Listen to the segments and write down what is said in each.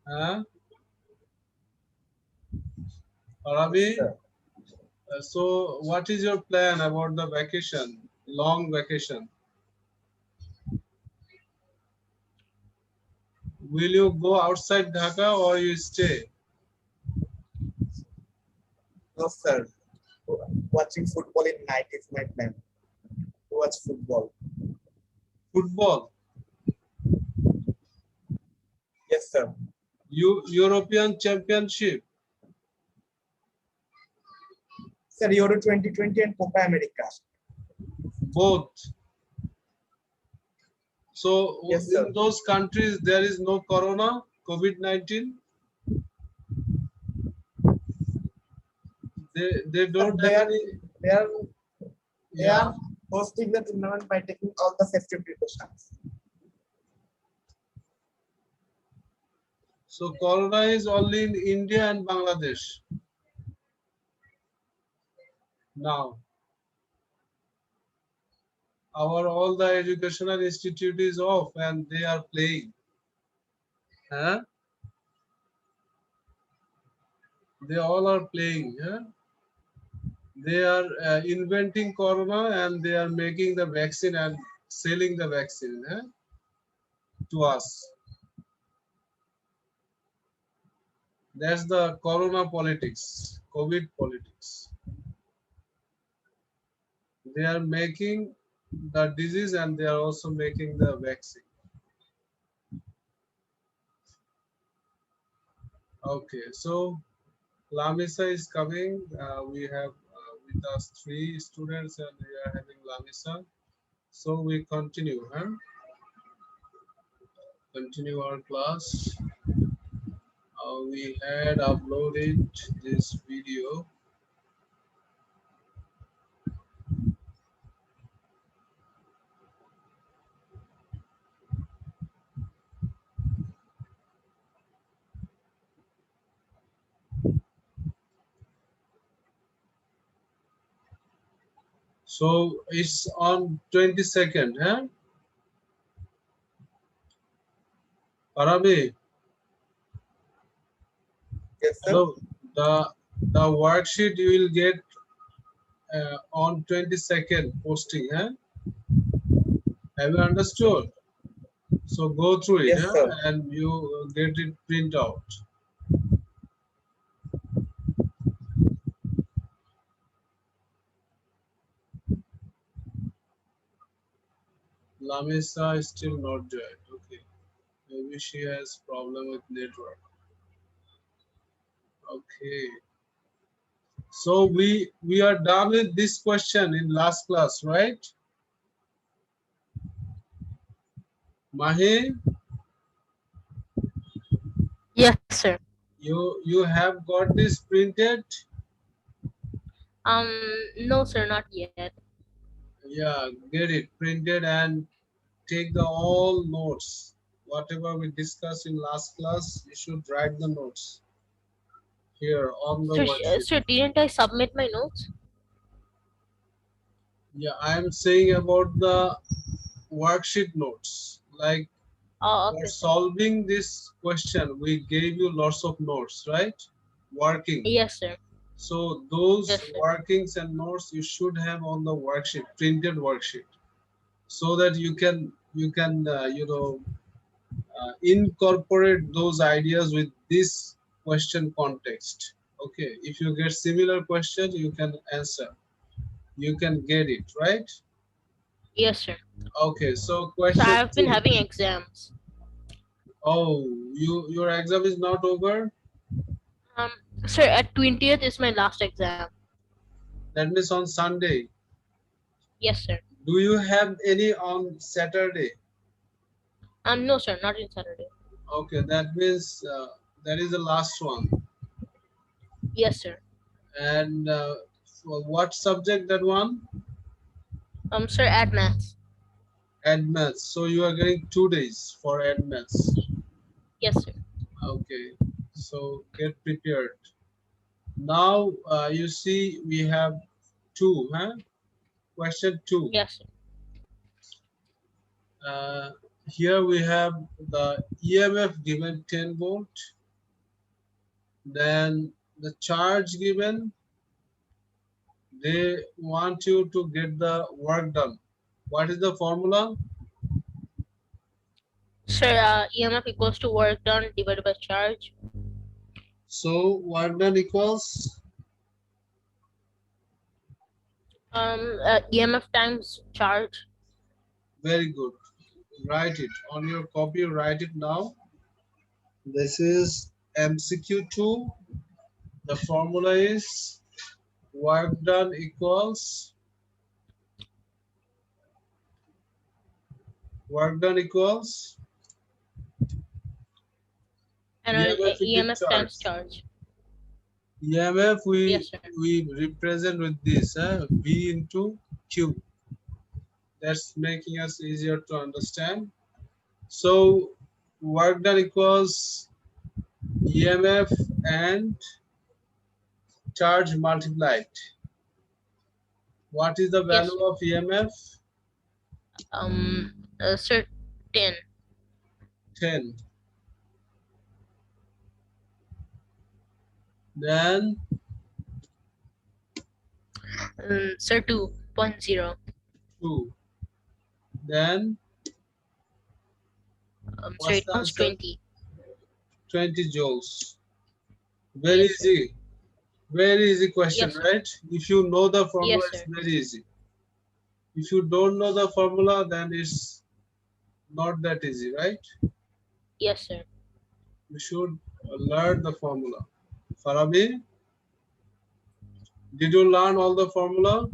Huh? Yes, Arabi? sir. So what is your plan about the vacation? Long vacation. Will you go outside Dhaka or you stay? No, sir. Watching football in night is my plan. To watch football. Football. Yes, sir. European Championship. Sir, Euro 2020 and Copa America. Both. So Yes, in sir. those countries there is no corona, COVID-19. They Sir, don't have any. they are they Yeah. are hosting the tournament by taking all the safety precautions. So corona is only in India and Bangladesh now. Our all the educational institute is off and they are playing. Huh? They all are playing. Huh? They are inventing corona and they are making the vaccine and selling the vaccine, huh, to us. That's the corona politics, COVID politics. They are making the disease and they are also making the vaccine. Okay, so Lamisa is coming. We have with us three students and we are having Lamisa. So we continue, huh? Continue our class. We had uploaded this video. So it's on 22nd, huh? Arabi, Yes, sir. hello. The worksheet you will get on 22nd posting, huh? Have you understood? So go through it, Yes, huh? sir. And you get it print out. Lamisa is still not joined. Okay, maybe she has problem with network. Okay, so we are done with this question in last class, right? Mahi, Yes, sir. you have got this printed. Um, no, sir, not yet. Yeah, get it printed and take the all notes. Whatever we discussed in last class, you should write the notes here on the worksheet. Sir, didn't I submit my notes? Yeah, I am saying about the worksheet notes. Like Oh, for okay, sir. solving this question, we gave you lots of notes, right? Working. Yes, sir. So those Yes, sir. workings and notes you should have on the worksheet, printed worksheet, so that you can incorporate those ideas with this question context. Okay, if you get similar question you can answer, you can get it right. Yes, sir. Okay, so So question I've been 2. having exams. Oh, your exam is not over. Um, Sir, at 20th is my last exam. That means on Sunday. Yes, sir. Do you have any on Saturday? No, sir, not in Saturday. Okay, that means that is the last one. Yes, sir. And for what subject that one? Sir, at maths. Admaths. So you are getting 2 days for admaths. Yes, sir. Okay, so get prepared. Now you see we have Question two. Yes, sir. Uh, Here we have the EMF given 10 volt, then the charge given, they want you to get the work done. What is the formula? Sir, EMF equals to work done divided by charge. So work done equals, EMF times charge. very good. Write it on your copy, write it now. This is MCQ 2. The formula is work done equals work done equals And EMF into EMF times charge. charge. EMF Yes, sir. we represent with this V into Q. That's making us easier to understand. So work done equals EMF and charge multiplied. What is the Yes, value sir. of EMF? Sir, 10. 10. Then Sir, 2.0. 2. Then Sir, what's it the comes answer? 20. 20 joules. Very Yes, sir. easy. Very easy question, Yes, sir. right? If you know the formula, Yes, it's sir. very easy. If you don't know the formula, then it's not that easy, right? Yes, sir. You should learn the formula. Farabi, did you learn all the formula?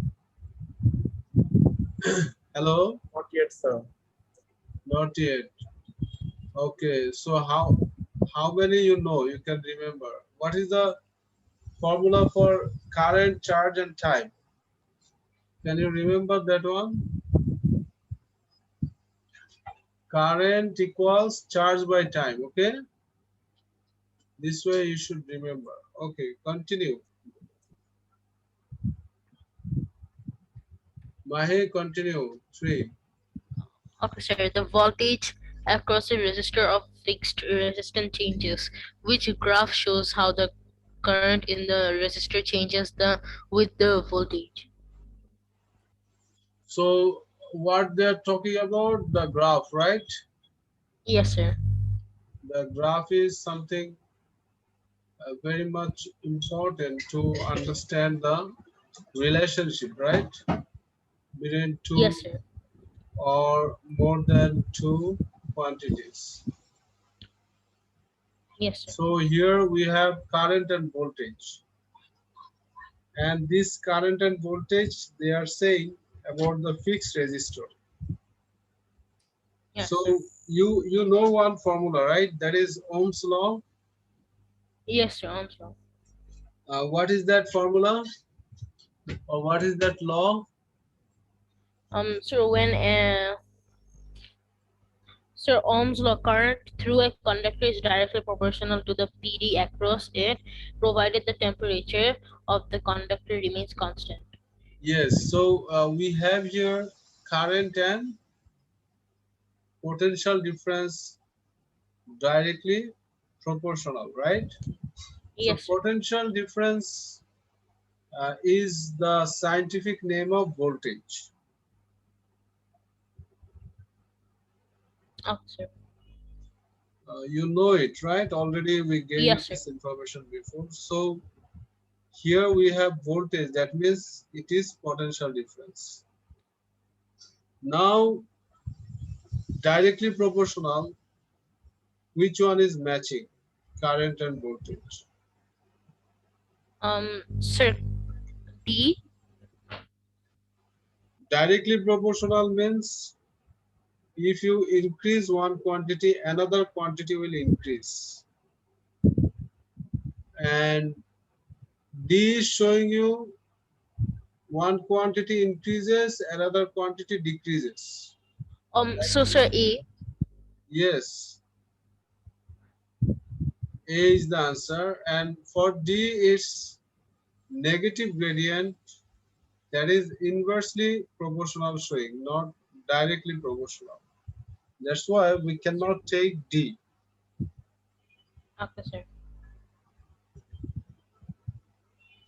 Hello? Not yet, sir. Not yet. Okay, so how many you know you can remember? What is the formula for current, charge, and time? Can you remember that one? Current equals charge by time, okay? This way you should remember. Okay, continue. Mahe, continue. 3. Okay, sir. The voltage across a resistor of fixed resistance changes. Which graph shows how the current in the resistor changes with the voltage? So what they're talking about, the graph, right? Yes, sir. The graph is something very much important to understand the relationship, right? Between two Yes, sir. or more than two quantities. Yes, sir. So here we have current and voltage. And this current and voltage, they are saying about the fixed resistor. So Yes, sir. you know one formula, right? That is Ohm's law. Yes, sir. Also. What is that formula or what is that law? So Ohm's law, current through a conductor is directly proportional to the PD across it, provided the temperature of the conductor remains constant. Yes. So we have here current and potential difference directly proportional, right? So Yes, sir. potential difference is the scientific name of voltage. Oh, sir. You know it, right? Already we gave you Yes, sir. this information before. So here we have voltage, that means it is potential difference. Now, directly proportional, which one is matching? Current and voltage. Sir, D. Directly proportional means if you increase one quantity, another quantity will increase. And D is showing you one quantity increases, another quantity decreases. Like So sir, A. yes, A is the answer. And for D, it's negative gradient, that is inversely proportional showing, not directly proportional. That's why we cannot take D. Okay, sir.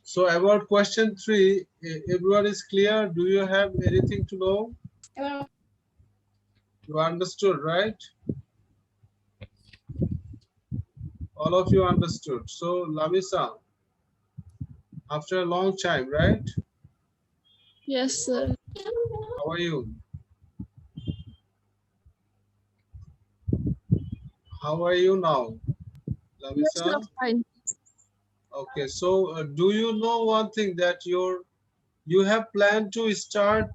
So about question 3, everyone is clear? Do you have anything to know? Hello. You understood, right? All of you understood. So Lamisa, after a long time, right? Yes, sir. How are you? How are you now, Yes, sir. Lamisa? Fine. Okay, so do you know one thing that you have planned to start,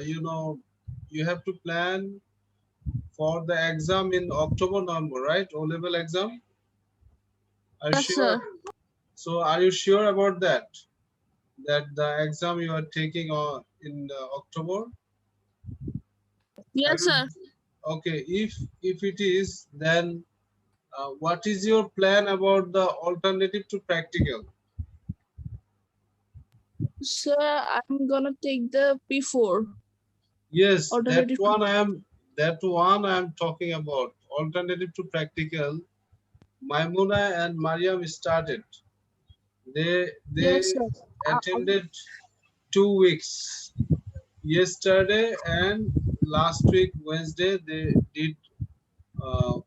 you have to plan for the exam in October, November, right? O-level exam. Are you Yes, sure? sir. So are you sure about that? That the exam you are taking on in October? Have Yes, you, sir. okay, if it is, then what is your plan about the alternative to practical? Sir, I'm gonna take the P4 Yes, alternative. that one I am talking about. Alternative to practical. Maimuna and Mariam started. They Yes, sir. attended 2 weeks. Yesterday and last week Wednesday they did uh,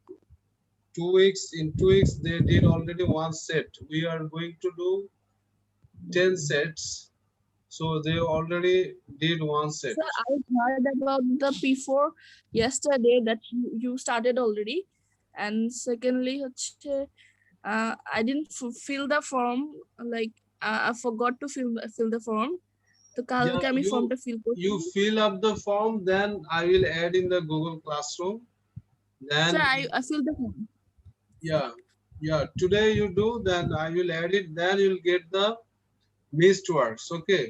2 weeks. In 2 weeks they did already one set. We are going to do 10 sets. So they already did one set. Sir, I heard about the P4 yesterday that you started already. And secondly, I didn't fill the form. Like I forgot to fill the form. তো Yeah, কালকে আমি ফর্মটা feel করছি you fill up the form, then I will add in the Google Classroom. Then sir I filled the form. yeah, yeah. Today you do, then I will add it. Then you'll get the missed works. Okay,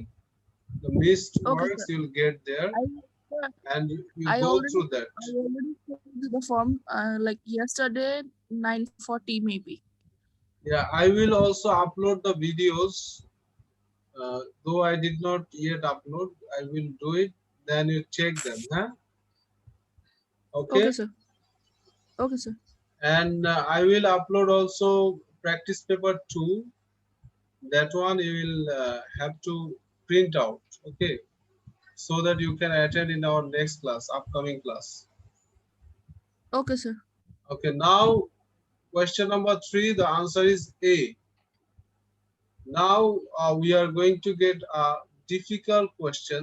the missed Okay, works sir. you'll get there, I sir, and you I go already through that. filled the form like yesterday 9:40 maybe. Yeah, I will also upload the videos. Though I did not yet upload, I will do it. Then you check them. Huh? Okay, Okay, sir. Okay, sir. and I will upload also practice paper 2. That one you will have to print out. Okay, so that you can attend in our next class, upcoming class. Okay, sir. Okay, now question number 3, the answer is A. Now we are going to get a difficult question.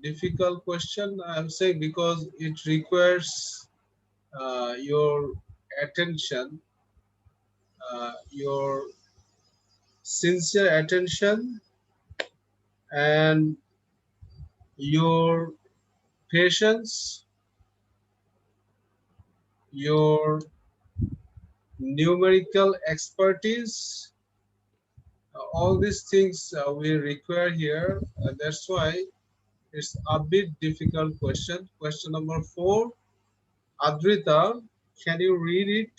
Difficult question I'm saying because it requires your attention, your sincere attention, and your patience, your numerical expertise. All these things we require here. That's why it's a bit difficult question. Question number 4. Adrita, can you read it?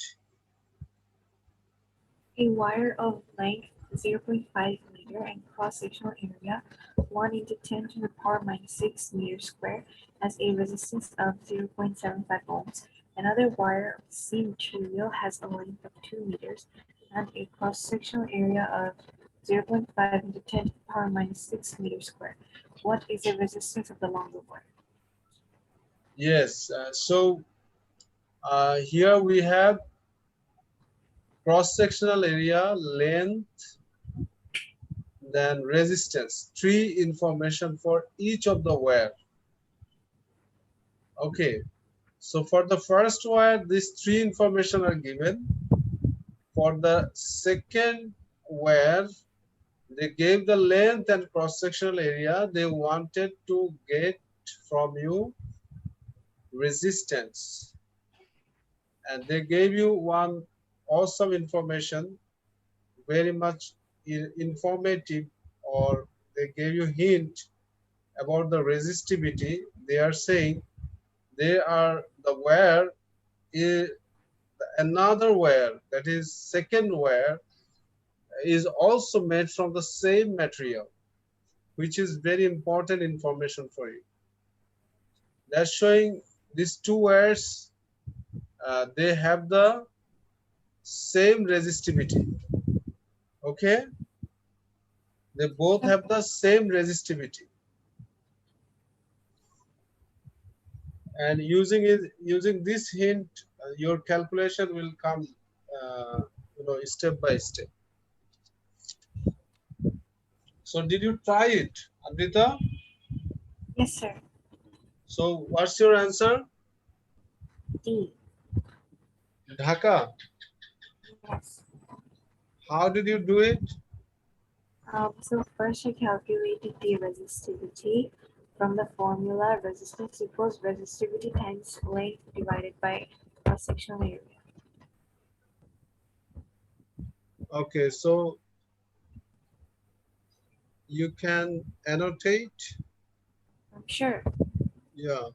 A wire of length 0.5 meter and cross-sectional area 1 into 10 to the power minus 6 meters square has a resistance of 0.75 ohms. Another wire of the same material has a length of 2 meters and a cross-sectional area of 0.5 into 10 to the power minus 6 meters square. What is the resistance of the longer wire? Yes. So here we have cross-sectional area, length, then resistance. 3 information for each of the wire. Okay. So for the first wire, these 3 information are given. For the second wire, they gave the length and cross-sectional area. They wanted to get from you resistance. And they gave you one awesome information, very much informative, or they gave you hint about the resistivity. They are saying they are the wire is another wire, that is second wire, is also made from the same material, which is very important information for you. That's showing these two wires, they have the same resistivity. Okay, they both have the same resistivity, and using this hint, your calculation will come, step by step. So did you try it, Adita? Yes, sir. So what's your answer? D. Dhaka. Yes. How did you do it? So first I calculated the resistivity from the formula resistance equals resistivity times length divided by cross-sectional area. Okay, so you can annotate. I'm sure. Yeah.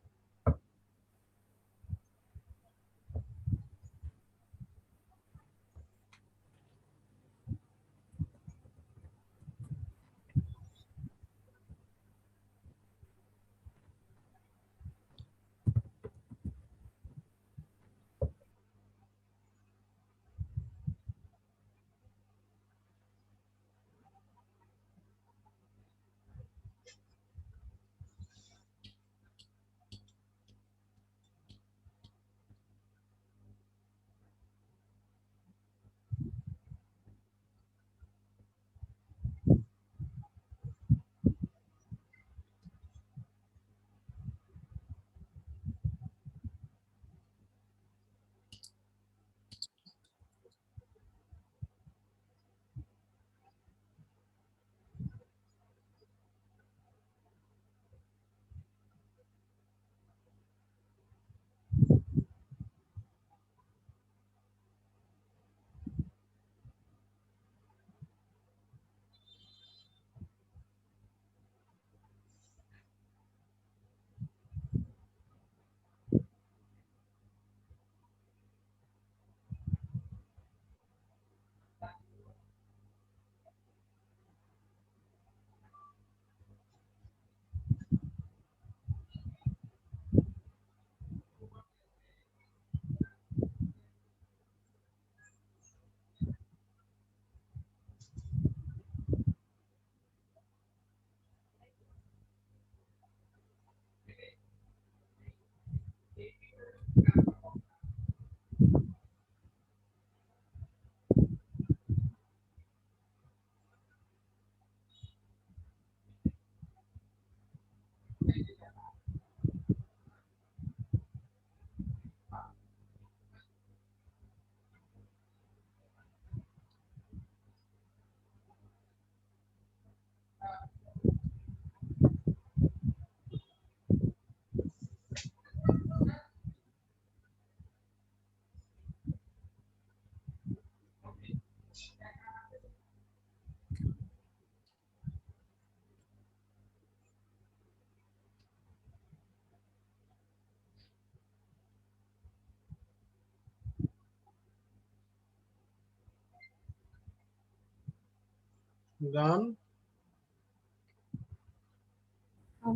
Done.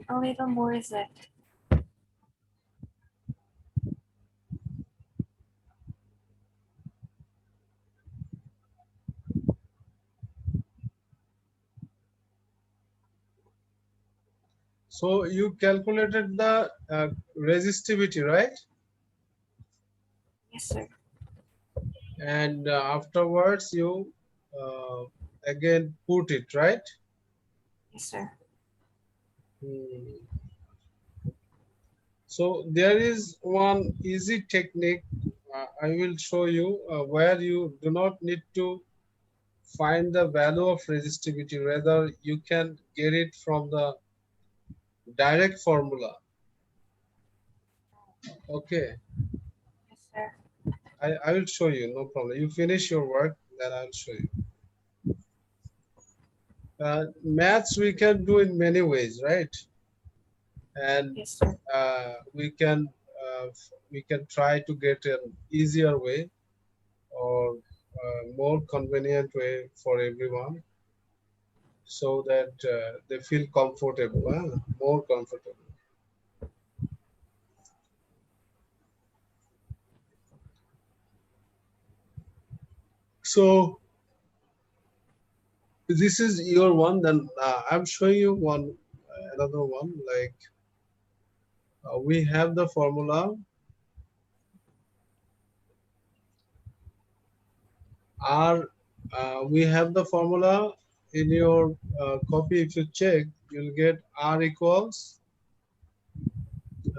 A little more is left. So you calculated the resistivity, right? Yes, sir. And afterwards you uh, again put it, right? Yes, sir. Hmm. So there is one easy technique I will show you, where you do not need to find the value of resistivity, rather you can get it from the direct formula. Okay, Yes, sir. I will show you, no problem. You finish your work, then I'll show you. Maths we can do in many ways, right? And Yes, sir. we can try to get an easier way, or more convenient way for everyone, so that they feel comfortable, more comfortable. So this is your one. Then I'm showing you one, another one. Like we have the formula R. We have the formula in your copy. If you check, you'll get R equals.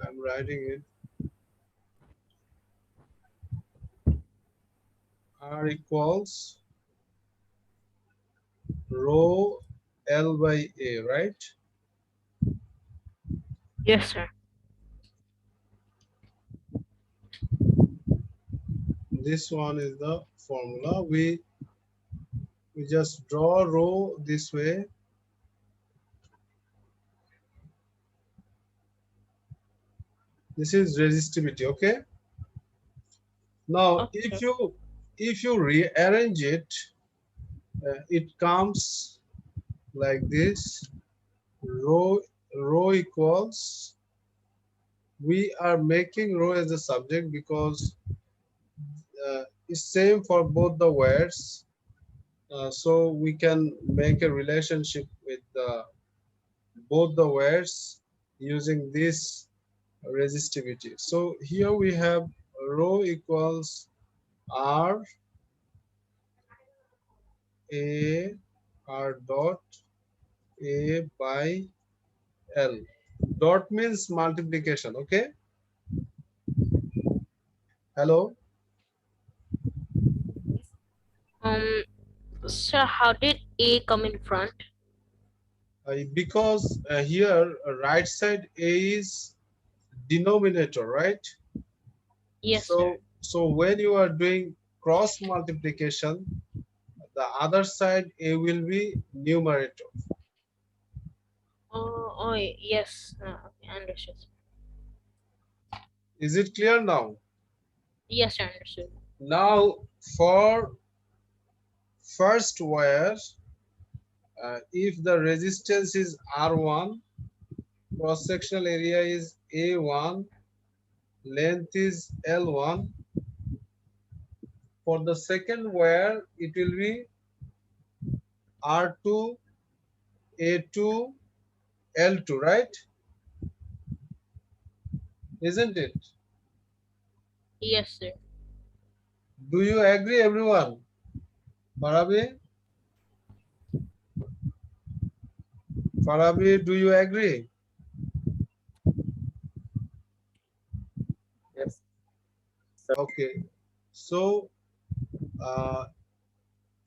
I'm writing it. R equals rho L by A, right? Yes, sir. This one is the formula. We just draw rho this way. This is resistivity, okay? Now, Okay. if you rearrange it, it comes like this. Rho equals. We are making rho as a subject because it's same for both the words. So we can make a relationship with both the words using this resistivity. So here we have rho equals R A R dot A by L. Dot means multiplication, okay? Hello? Um, sir, how did A come in front? Because here right side A is denominator, right? Yes, sir. So when you are doing cross multiplication, the other side A will be numerator. Oh, yes. Okay, understood. Is it clear now? Yes, sir, understood. Now for first wire, if the resistance is R1, cross sectional area is A1, length is L1. For the second wire, it will be R2, A2, L2, right? Isn't it? Yes, sir. Do you agree, everyone? Farabi? Farabi, do you agree? Yes. Okay. So, uh,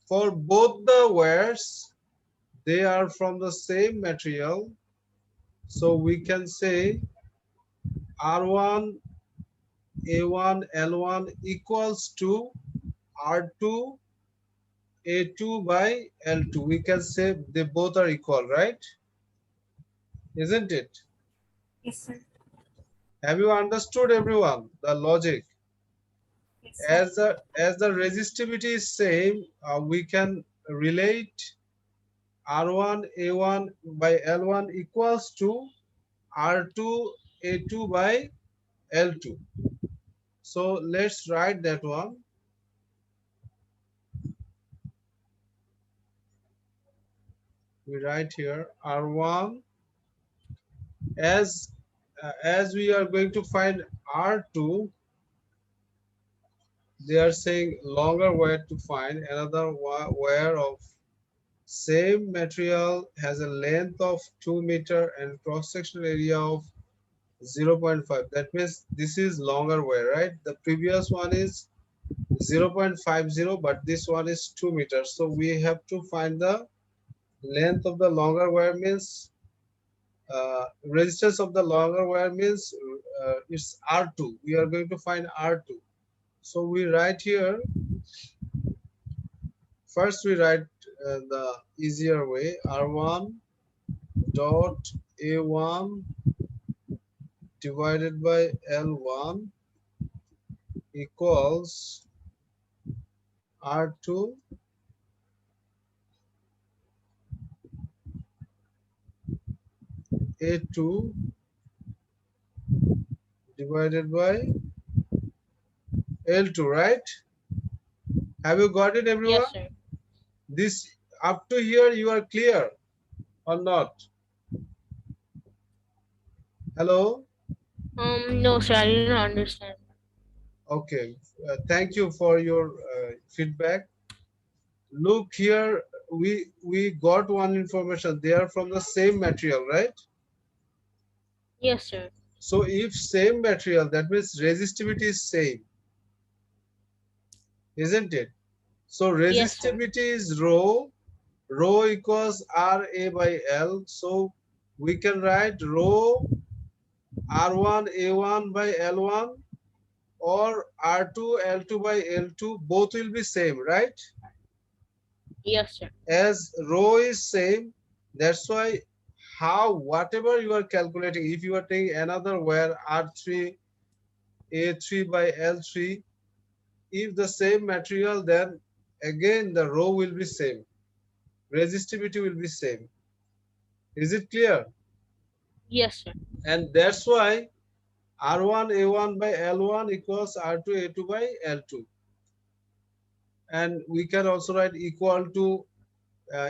for both the wires, they are from the same material. So we can say R1, A1, L1 equals to R2, A2 by L2. We can say they both are equal, right? Isn't it? Yes, sir. Have you understood, everyone, the logic? Yes, sir. As the resistivity is same, we can relate R1 A1 by L1 equals to R2 A2 by L2. So let's write that one. We write here R1 as as we are going to find R2. They are saying longer wire to find. Another wire of same material has a length of 2 meter and cross sectional area of 0.5. That means this is longer wire, right? The previous one is 0.50, but this one is 2 meters. So we have to find the length of the longer wire, means resistance of the longer wire means it's R2. We are going to find R2. So we write here, first we write the easier way, R1 dot A1 divided by L1 equals R2 A2 divided by L2, right? Have you got it, everyone? Yes, sir. This up to here you are clear or not? Hello? No, sir, I didn't understand. Okay. Thank you for your feedback. Look here, we got one information. They are from the same material, right? Yes, sir. So if same material, that means resistivity is same, isn't it? So Yes, sir. resistivity is rho. Rho equals RA by L. So we can write rho R1 A1 by L1 or R2 L2 by L2. Both will be same, right? Yes, sir. As rho is same, that's why how whatever you are calculating, if you are taking another where R3 A3 by L3, if the same material, then again the rho will be same, resistivity will be same. Is it clear? Yes, sir. And that's why R1 A1 by L1 equals R2 A2 by L2. And we can also write equal to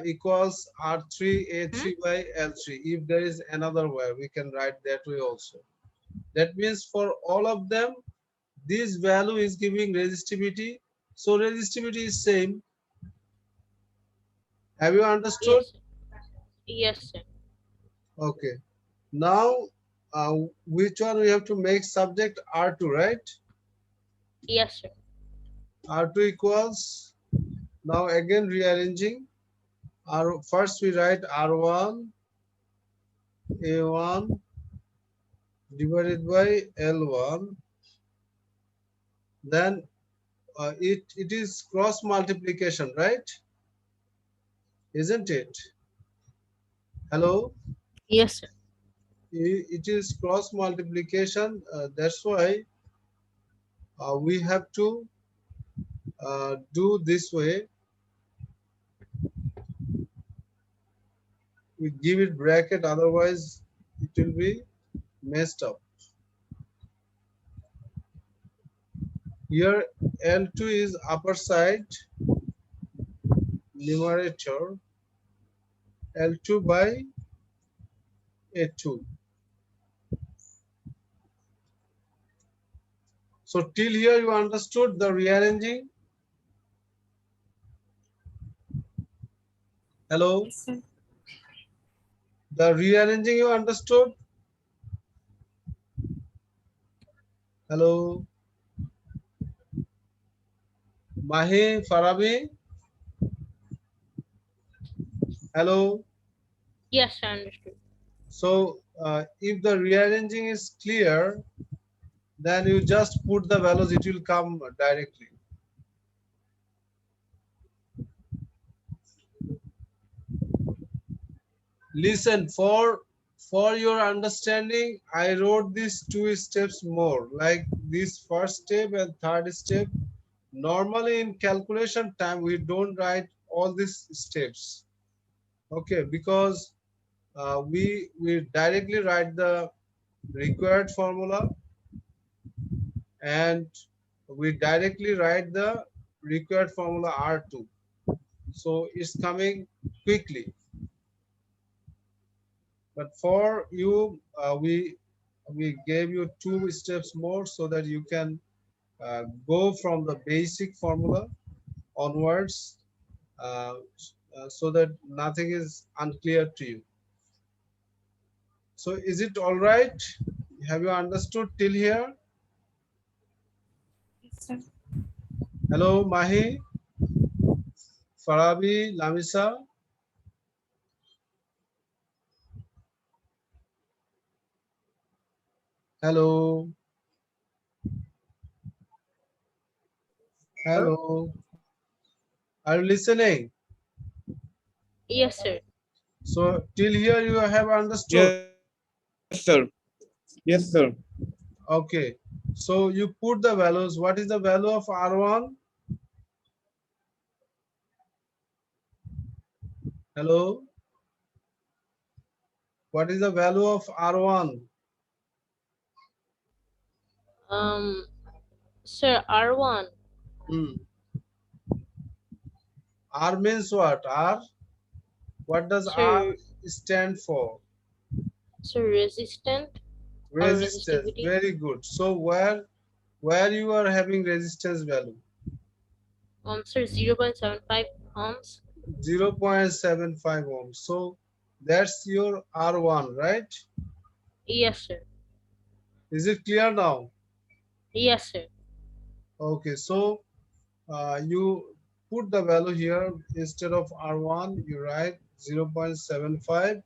equals R3 A3 by L3. If there is another way, we can write that way also. That means for all of them, this value is giving resistivity. So resistivity is same. Have you understood? Yes, sir. Yes, sir. Okay. Now, which one we have to make subject R2, right? Yes, sir. R2 equals, now again rearranging. First we write R1 A1 divided by L1. Then it is cross multiplication, right? Isn't it? Hello? Yes, sir. It is cross multiplication. That's why we have to do this way. We give it bracket, otherwise it will be messed up. Here L2 is upper side numerator, L2 by A2. So till here you understood the rearranging. Hello? Yes, sir. The rearranging you understood? Hello? Mahi, Farabi? Hello? Yes, I understood. So if the rearranging is clear, then you just put the values, it will come directly. Listen, for your understanding, I wrote these two steps more, like this first step and third step. Normally in calculation time, we don't write all these steps. Okay, because we directly write the required formula and we directly write the required formula R2. So it's coming quickly. But for you, we gave you two steps more so that you can go from the basic formula onwards, uh, so that nothing is unclear to you. So is it all right? Have you understood till here? Yes, sir. Hello, Mahi, Farabi, Lamisa. Hello, hello. Are you listening? Yes, sir. So till here you have understood. Yes, sir. Yes, sir. Okay. So you put the values. What is the value of R1? Hello. What is the value of R1? Um, Sir, R1. Hmm. R means what? R? What does R Sir, stand for? sir, resistant or Resistance. resistivity. Very good. So where you are having resistance value? Sir, 0.75 ohms. 0.75 ohms. So that's your R1, right? Yes, sir. Is it clear now? Yes, sir. Okay, so you put the value here instead of R1, you write 0.75.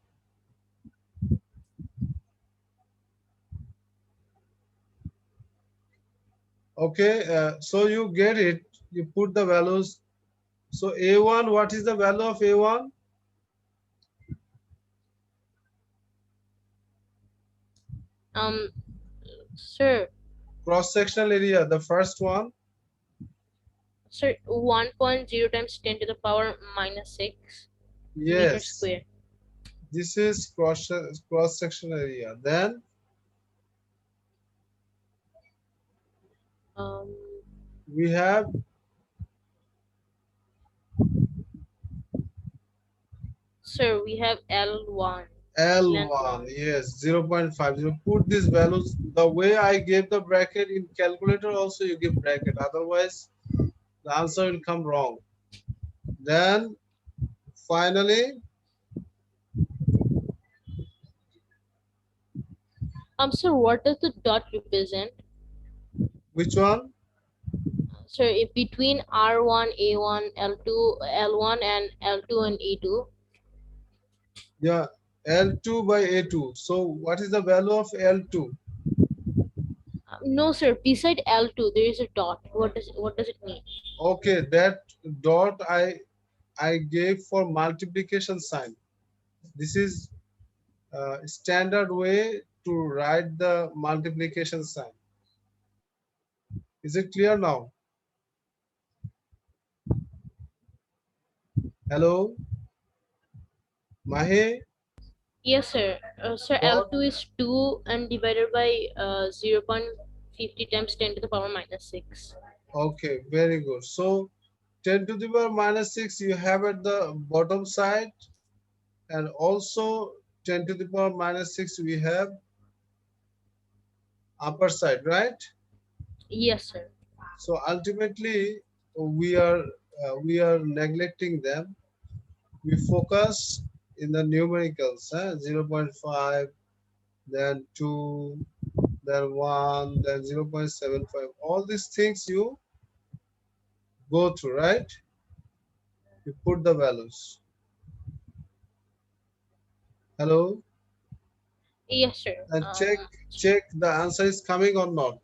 Okay, so you get it. You put the values. So A1, what is the value of A1? Um, sir, Cross sectional area, the first one. sir, 1.0 times 10 to the power minus 6 meter Yes, square. this is cross sectional area. Then Um, we have sir, we have L1, length L1. 1. Yes, 0.5. You put these values the way I gave the bracket in calculator. Also, you give bracket. Otherwise, the answer will come wrong. Then finally, Sir, what does the dot represent? which one? Sir, if between R1, A1, L2, L1 and L2 and A2. Yeah, L2 by A2. So what is the value of L2? No, sir. Beside L2, there is a dot. What does it mean? Okay, that dot I gave for multiplication sign. This is standard way to write the multiplication sign. Is it clear now? Hello, Mahe? Yes, sir. Sir, Dot. L2 is 2 and divided by 0.50 times 10 to the power minus 6. Okay, very good. So 10 to the power minus 6 you have at the bottom side, and also 10 to the power minus 6 we have upper side, right? Yes, sir. So ultimately we are neglecting them. We focus in the numericals, 0.5, then 2, then 1, then 0.75. All these things you go through, right? You put the values. Hello, Yes, sir. and check the answer is coming or not.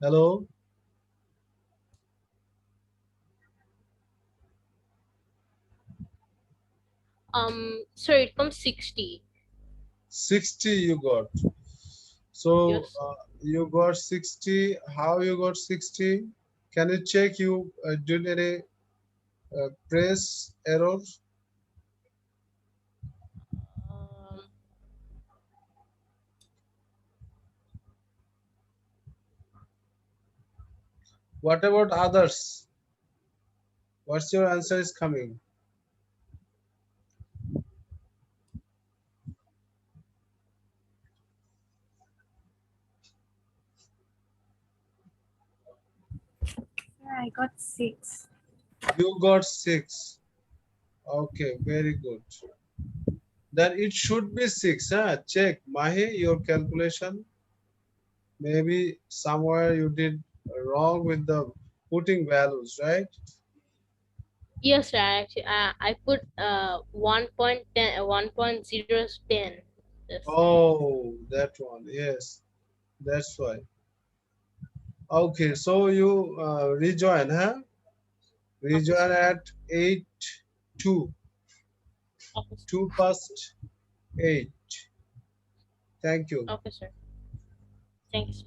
Hello, Sir, it comes 60. 60 you got. So Yes. you got 60. How you got 60? Can you check you did any press error? Um, What about others? What's your answer is coming? Yeah, I got 6. You got 6. Okay, very good. Then it should be 6. Huh? Check. Mahi, your calculation. Maybe somewhere you did wrong with the putting values, right? yes, sir. I put 1.10, 1.010. Yes. Oh, that one. Yes, that's why. Okay, so you rejoin, huh? Okay, sir. Rejoin at 8, 2. Okay, sir. 2 past 8. Thank you. Okay, sir. Thank you, sir.